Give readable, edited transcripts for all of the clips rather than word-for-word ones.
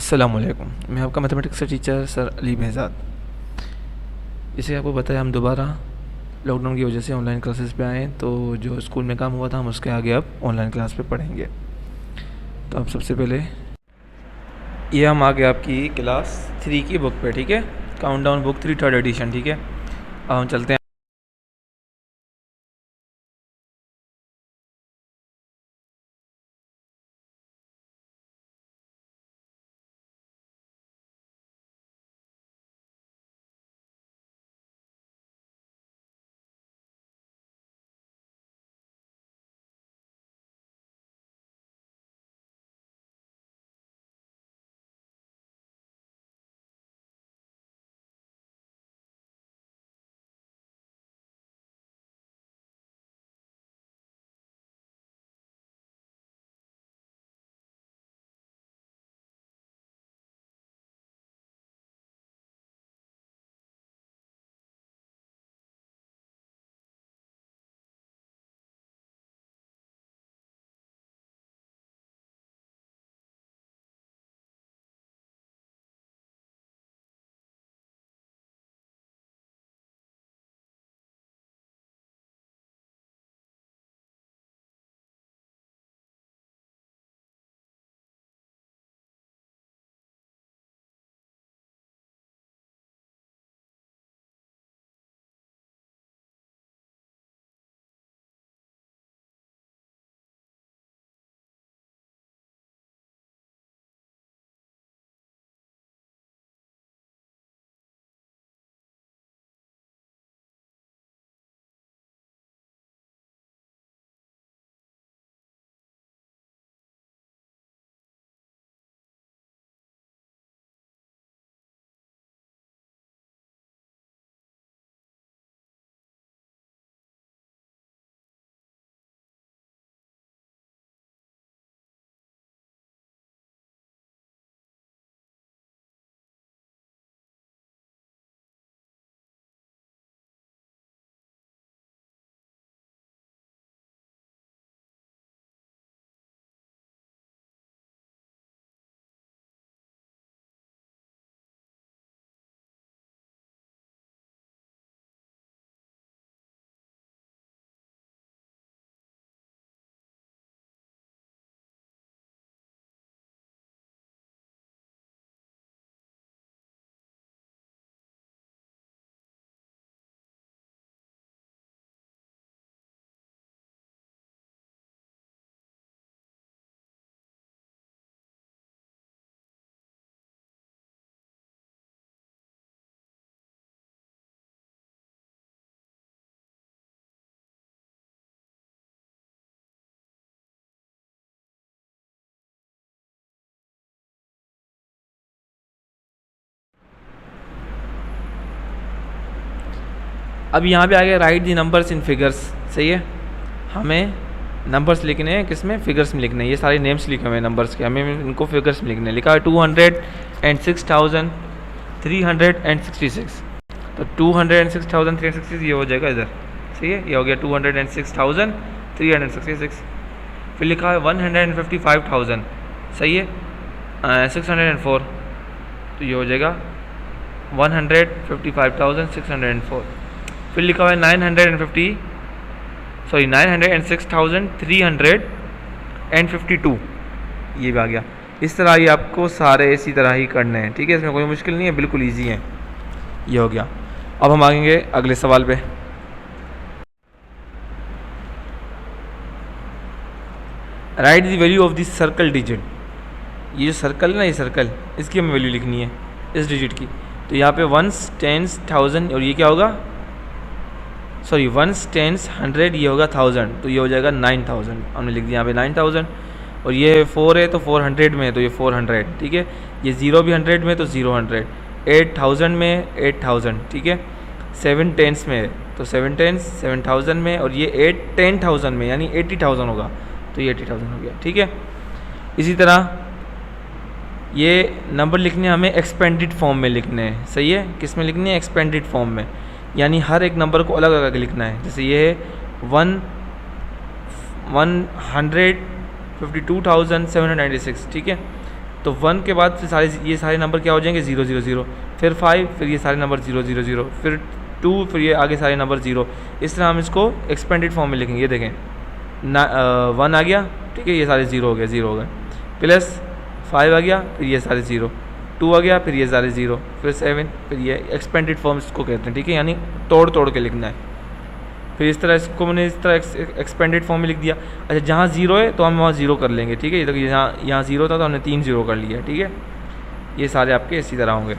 अस्सलामुअलैकुम। मैं आपका मैथमेटिक्स का टीचर सर अली behzad। जैसे आपको बताया, हम दोबारा लॉकडाउन की वजह से ऑनलाइन क्लासेस पे आए, तो जो स्कूल में काम हुआ था हम उसके आगे अब ऑनलाइन क्लास पे पढ़ेंगे। तो अब सबसे पहले ये हम आ गए आपकी क्लास 3 की बुक पे, ठीक है। काउंटडाउन बुक 3 थर्ड एडिशन, ठीक है। अब हम चलते हैं। अब यहाँ पे आ गया right the numbers in figures, सही है। हमें नंबर्स लिखने हैं, किस में? फिगर्स में लिखने हैं। ये सारे नेम्स लिखे हुए हैं नंबर्स के, हमें इनको फिगर्स में लिखने हैं। लिखा है 206,366। तो 206,366 ये हो जाएगा इधर, सही है। ये हो गया 206,366। फिर लिखा है 155,000, सही है, 604। तो ये हो जाएगा 155,604। फिर लिखा हुआ है 906,352, ये भी आ गया। इस तरह ये आपको सारे इसी तरह ही करने हैं, ठीक है। इसमें कोई मुश्किल नहीं है, बिल्कुल इजी है। ये हो गया। अब हम आएंगे अगले सवाल पे। Right the value of this circle digit. ये जो सर्कल है ना, ये सर्कल, इसकी हमें वैल्यू लिखनी है, इस डिजिट की। तो यहाँ पे 1s, 10s, 1000, और ये क्या होगा? सॉरी, 1s, 10s, 100, ये होगा 1000, तो ये हो जाएगा 9000। हमने लिख दिया यहाँ पे 9000। और ये 4 है तो 400 में है, तो ये 400, ठीक है। ये 0 भी 100 में, तो 0 100। 8000 में 8000, ठीक है। 7 10s में है, तो 7 10s 7000 में, और ये 8 10,000 में, यानी 80,000 होगा, तो ये 80,000 हो गया, ठीक है। इसी तरह ये नंबर लिखने हमें एक्सपेंडेड फॉर्म में लिखने हैं, सही है। किस में लिखने हैं? एक्सपेंडेड फॉर्म में, यानी हर एक नंबर को अलग अलग लिखना है। जैसे ये है 152,796, ठीक है। तो 1 के बाद फिर ये सारे नंबर क्या हो जाएंगे 0 0 0, फिर 5, फिर ये सारे नंबर 0 0 0, फिर 2, फिर ये आगे सारे नंबर 0। इस तरह हम इसको एक्सपेंडेड फॉर्म में लिखेंगे। ये देखें 1 आ गया, ठीक है, ये सारे 0 हो गए, 0 हो गए, प्लस 5 आ गया, फिर ये सारे 0, 2 आ गया, फिर ये सारे 0, फिर 7, फिर ये एक्सपेंडेड फॉर्म इसको कहते हैं, ठीक है, यानी तोड़ तोड़ के लिखना है। फिर इस तरह इसको मैंने इस तरह एक्सपेंडेड फॉर्म में लिख दिया। अच्छा, जहाँ 0 है तो हम वहाँ 0 कर लेंगे, ठीक है, ये देखिए यहाँ 0 था तो हमने 3 0 कर लिया, ठीक है। ये सारे आपके इसी तरह होंगे।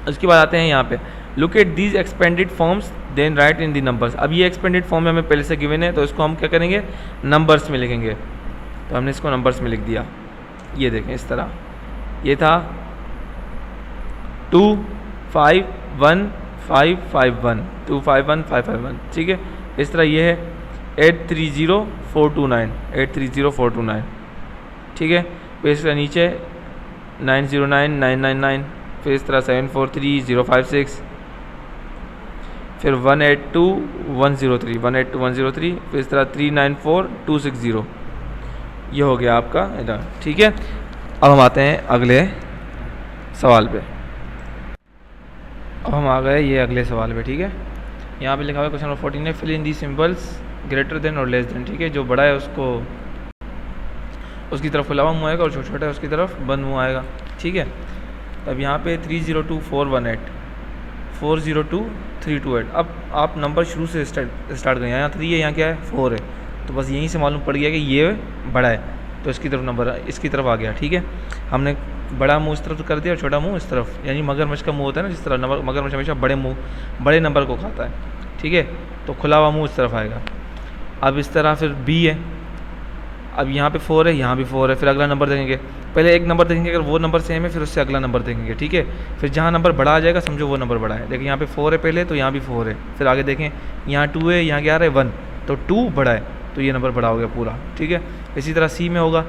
उसके बाद आते हैं यहाँ पे, look at these expanded forms then write in the numbers. अब ये एक्सपेंडेड फॉर्म में हमें पहले से गिवन है, तो इसको हम क्या करेंगे, नंबर्स में लिखेंगे। तो हमने इसको नंबर्स में लिख दिया। ये देखें इस तरह, ये था 2 5 1 5 5 1 2 5 1 5 5 1, ठीक है। इस तरह ये है 830429 830429, ठीक है। फिर इस तरह नीचे 909 999, फिर इस तरह 743056, फिर 182103 182103, फिर इस तरह 394260। ये हो गया आपका इधर, ठीक है। अब हम आते हैं अगले सवाल पे। अब हम आ गए ये अगले सवाल पे, ठीक है। यहाँ पे लिखा हुआ है क्वेश्चन नंबर 14 है, fill in the symbols greater than और लेस देन, ठीक है। जो बड़ा है उसको उसकी तरफ खुला हुआ मुँह आएगा और जो छोटा है उसकी तरफ बंद मुँह आएगा, ठीक है। अब यहाँ पे 302418 402 328। अब आप नंबर शुरू से स्टार्ट करें। यहाँ 3 है, यहाँ क्या है 4 है, तो बस यहीं से मालूम पड़ गया कि ये बड़ा है, तो इसकी तरफ नंबर इसकी तरफ आ गया, ठीक है। हमने बड़ा मुंह इस तरफ कर दिया और छोटा मुंह इस तरफ, यानी मगरमच्छ का मुंह होता है ना, जिस तरह मगरमच्छ हमेशा बड़े नंबर को खाता है, ठीक है। तो खुला हुआ मुंह इस तरफ आएगा। अब इस तरह फिर बी है, अब यहाँ पे 4 है, यहाँ भी 4 है, फिर अगला नंबर देखेंगे। पहले एक नंबर देखेंगे, अगर वो नंबर सेम है फिर उससे अगला नंबर देखेंगे, ठीक है। फिर जहाँ नंबर बड़ा आ जाएगा समझो वो नंबर बड़ा है। देखिए यहाँ पे 4 है पहले, तो यहाँ भी 4 है, फिर आगे देखें यहाँ 2 है, यहाँ क्या आ रहा है 1, तो 2 बड़ा है, तो ये नंबर बड़ा हो गया पूरा, ठीक है। इसी तरह सी में होगा,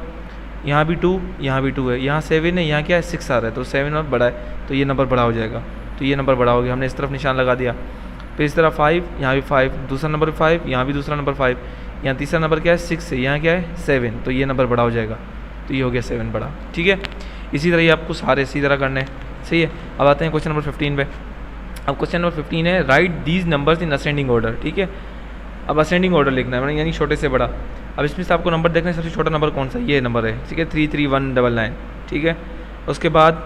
यहाँ भी 2, यहाँ भी 2 है, यहाँ 7 है, यहाँ क्या है 6 आ रहा है, तो 7 और बड़ा है, तो ये नंबर बड़ा हो जाएगा, तो ये नंबर बड़ा हो गया। हमने इस तरफ निशान लगा दिया। फिर इस तरह 5, यहाँ भी 5, दूसरा नंबर 5, यहाँ भी दूसरा नंबर 5, यहाँ तीसरा नंबर क्या है 6 है, यहाँ क्या है 7, तो ये नंबर बड़ा हो जाएगा, तो ये हो गया 7 बड़ा, ठीक है। इसी तरह ये आपको सारे इसी तरह करने हैं, सही है। अब आते हैं क्वेश्चन नंबर 15 पे। अब क्वेश्चन नंबर 15 है, right these numbers in ascending order, ठीक है। अब असेंडिंग ऑर्डर लिखना है, यानी छोटे से बड़ा। अब इसमें से आपको नंबर देखना है, सबसे छोटा नंबर कौन सा, ये नंबर है, ठीक है, 33199, ठीक है। उसके बाद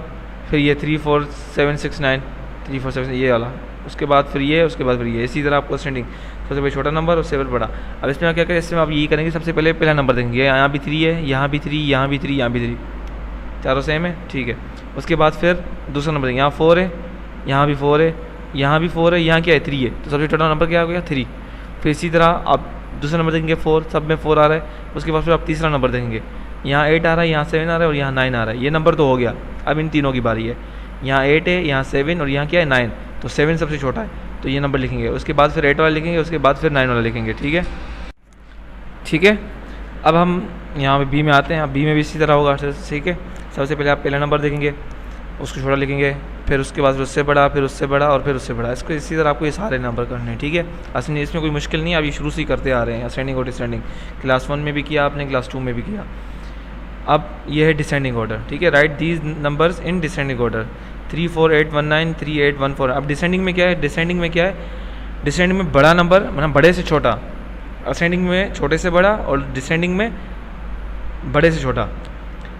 फिर ये 34769 347 ये वाला, उसके बाद फिर ये, उसके बाद फिर ये, इसी तरह आपको असेंडिंग, सबसे पहले छोटा नंबर उससे फिर बड़ा। अब इसमें क्या करें, इसमें आप यही करेंगे, सबसे पहले पहला नंबर देखेंगे, यहाँ भी 3 है, यहाँ भी 3, यहाँ भी 3, यहाँ भी 3, चारों सेम है, ठीक है। उसके बाद फिर दूसरा नंबर देंगे, यहाँ 4 है, यहाँ भी 4 है, यहाँ भी 4 है, यहाँ क्या है 3 है, तो सबसे छोटा नंबर क्या हो गया 3। फिर इसी तरह आप दूसरा नंबर देखेंगे 4, सब में 4 आ रहा है। उसके बाद फिर आप तीसरा नंबर देखेंगे, यहाँ 8 आ रहा है, यहाँ 7 आ रहा है और यहाँ 9 आ रहा है, ये नंबर तो हो गया। अब इन तीनों की बारी है, यहाँ 8 है, यहाँ 7 और यहाँ क्या है 9, तो 7 सबसे छोटा है, तो ये नंबर लिखेंगे। उसके बाद फिर 8 वाला लिखेंगे, उसके बाद फिर 9 वाला लिखेंगे, ठीक है, ठीक है। अब हम यहाँ पे बी में आते हैं। अब बी में भी इसी तरह होगा, ठीक है। सबसे पहले आप पहला नंबर देखेंगे, उसको छोटा लिखेंगे, फिर उसके बाद उससे बड़ा, फिर उससे बड़ा और फिर उससे बड़ा, इसको इसी तरह आपको ये सारे नंबर करने हैं, ठीक है। असली इसमें कोई मुश्किल नहीं है, अभी शुरू से ही करते आ रहे हैं, असेंडिंग और डिसेंडिंग। क्लास 1 में भी किया आपने, क्लास 2 में भी किया। अब ये है डिसेंडिंग ऑर्डर, ठीक है। Right these numbers in descending order, 34819 3814। अब डिसेंडिंग में क्या है, डिसेंडिंग में क्या है, डिसेंडिंग में बड़ा नंबर मतलब बड़े से छोटा, असेंडिंग में छोटे से बड़ा और डिसेंडिंग में बड़े से छोटा।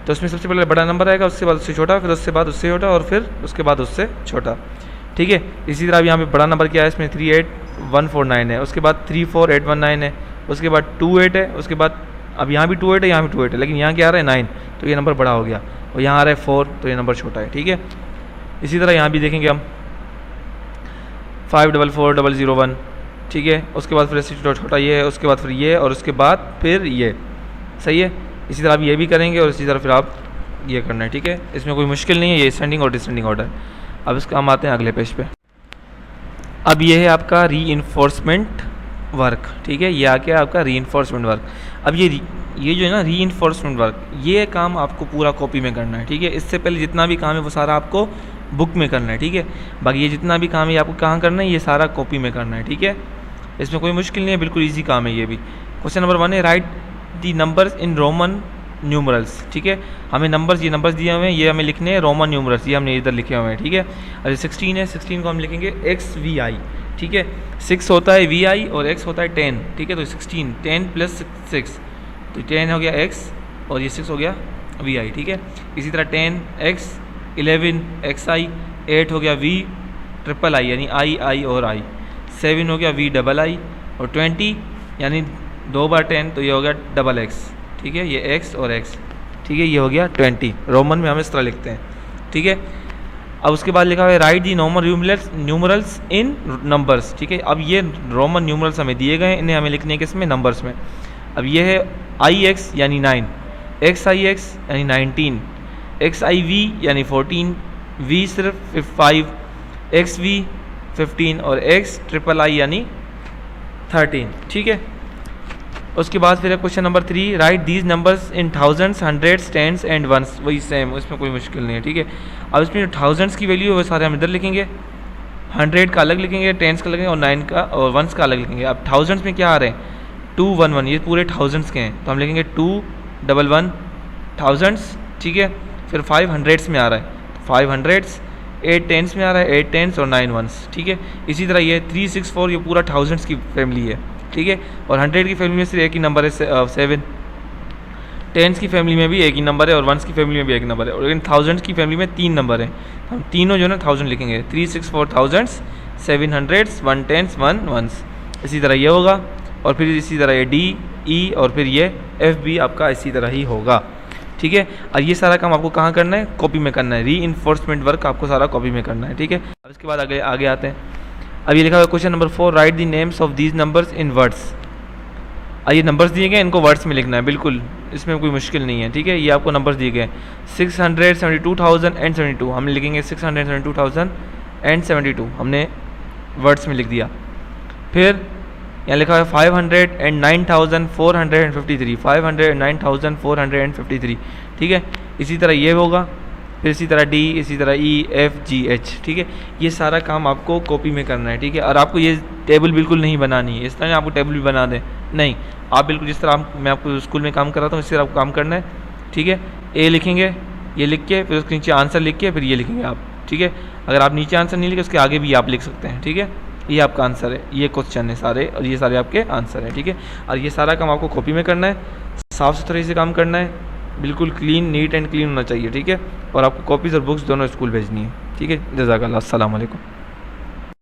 तो उसमें सबसे पहले बड़ा नंबर आएगा, उसके बाद उससे छोटा, फिर उससे बाद उससे छोटा और फिर उसके बाद उससे छोटा, ठीक है। इसी तरह अब यहाँ पे बड़ा नंबर क्या है, इसमें 38149 है, उसके बाद 34819 है, उसके बाद 28 है, उसके बाद अब यहाँ भी 28 है, यहाँ भी 28 है, लेकिन यहाँ क्या आ रहा है 9, तो ये नंबर बड़ा हो गया। और यहाँ आ रहा है 4, तो ये नंबर छोटा है, ठीक है। इसी तरह यहाँ भी देखेंगे हम 544001, ठीक है। उसके बाद फिर इससे छोटा ये है, उसके बाद फिर ये और उसके बाद फिर ये, सही है। इसी तरह आप ये भी करेंगे और इसी तरह फिर आप ये करना है, ठीक है। इसमें कोई मुश्किल नहीं है, ये असेंडिंग और डिसेंडिंग ऑर्डर। अब इसका हम आते हैं अगले पेज पे। अब ये है आपका रीइंफोर्समेंट वर्क, ठीक है। ये आ गया आपका रीइंफोर्समेंट वर्क। अब ये जो है ना रीइंफोर्समेंट वर्क, ये काम आपको पूरा कॉपी में करना है, ठीक है। इससे पहले जितना भी काम है वो सारा आपको बुक में करना है, ठीक है। बाकी ये जितना भी काम है आपको कहाँ करना है, ये सारा कॉपी में करना है, ठीक है। इसमें कोई मुश्किल नहीं है, बिल्कुल ईजी काम है ये भी। क्वेश्चन नंबर 1 है, right the numbers in Roman numerals, ठीक है। हमें नंबर्स, ये नंबर्स दिए हुए हैं, ये हमें लिखने हैं रोमन न्यूमरल्स, ये हमने इधर लिखे हुए हैं, ठीक है। अरे 16 है, 16 को हम लिखेंगे एक्स वी आई, ठीक है। 6 होता है वी आई और एक्स होता है 10, ठीक है। तो 16, 10 प्लस 6, तो 10 हो गया एक्स और ये 6 हो गया वी आई, ठीक है। इसी तरह 10 एक्स, 11 एक्स आई, 8 हो गया वी ट्रिपल आई यानी आई आई और आई, 7 हो गया वी डबल आई, और 20 यानी 2 बार 10 तो ये हो गया डबल एक्स, ठीक है। ये एक्स और एक्स, ठीक है, ये हो गया 20। रोमन में हम इस तरह लिखते हैं, ठीक है। अब उसके बाद लिखा हुआ है right the normal numerals in numbers, ठीक है। अब ये रोमन न्यूमरल्स हमें दिए गए हैं, इन्हें हमें लिखने के इसमें नंबर्स में। अब ये है आई एक्स यानी 9, एक्स आई एक्स यानी 19, एक्स आई वी यानी 14, वी सिर्फ 5, एक्स वी 15 और एक्स ट्रिपल आई यानी 13, ठीक है। उसके बाद फिर है question number 3, write these numbers in thousands, hundreds, tens and ones, वही सेम, उसमें कोई मुश्किल नहीं है, ठीक है। अब इसमें जो थाउजेंड्स की वैल्यू है वो सारे हम इधर लिखेंगे, 100 का अलग लिखेंगे, टेंस का लिखेंगे और 9 का और वंस का अलग लिखेंगे। अब थाउजेंड्स में क्या आ रहे हैं, 211, ये पूरे थाउजेंड्स के हैं, तो हम लिखेंगे 211 थाउजेंड्स, ठीक है। फिर 5 हंड्रेड्स में आ रहा है, 5 हंड्रेड्स, 8 टेंस में आ रहा है, 8 टेंस और 9 वंस, ठीक है। इसी तरह ये 364, ये पूरा थाउजेंड्स की फैमिली है, ठीक है। और 100 की फैमिली में सिर्फ एक ही नंबर है 7, टेंस की फैमिली में भी एक ही नंबर है और वंस की फैमिली में भी एक नंबर है, और लेकिन थाउजेंड्स की फैमिली में 3 नंबर हैं, हम तीनों जो है ना 1000 लिखेंगे, 364 थाउजेंड्स, 7 हंड्रेड्स, 1 टेंस, 1 वंस। इसी तरह ये होगा, और फिर इसी तरह ये डी ई और फिर ये एफ भी आपका इसी तरह ही होगा, ठीक है। और ये सारा काम आपको कहाँ करना है, कॉपी में करना है, री इन्फोर्समेंट वर्क आपको सारा कॉपी में करना है, ठीक है। अब इसके बाद आगे आते हैं। अब ये लिखा हुआ है question number 4, right the names of these numbers in words. अब ये नंबर्स दिए गए, इनको वर्ड्स में लिखना है, बिल्कुल इसमें कोई मुश्किल नहीं है, ठीक है। ये आपको नंबर्स दिए गए 672,072, हम लिखेंगे 672,072 हमने वर्ड्स में लिख दिया। फिर यहाँ लिखा है 509,453, 509,453, ठीक है। इसी तरह ये होगा, फिर इसी तरह डी, इसी तरह ई एफ जी एच, ठीक है। ये सारा काम आपको कॉपी में करना है, ठीक है। और आपको ये टेबल बिल्कुल नहीं बनानी है, इस तरह आपको टेबल भी बना दें, नहीं, आप बिल्कुल जिस तरह मैं आपको स्कूल में काम कराता हूँ इसी तरह आपको काम करना है, ठीक है। ए लिखेंगे, ये लिख के फिर उसके नीचे आंसर लिख के फिर ये लिखेंगे आप, ठीक है। अगर आप नीचे आंसर नहीं लिखे उसके आगे भी आप लिख सकते हैं, ठीक है। ये आपका आंसर है, ये क्वेश्चन है सारे, और ये सारे आपके आंसर हैं, ठीक है। और ये सारा काम आपको कॉपी में करना है, साफ़ सुथरे से काम करना है, बिल्कुल क्लीन, नीट एंड क्लीन होना चाहिए, ठीक है। और आपको कॉपीज़ और बुक्स दोनों स्कूल भेजनी है, ठीक है। जज़ाकल्लाह, अस्सलाम वालेकुम।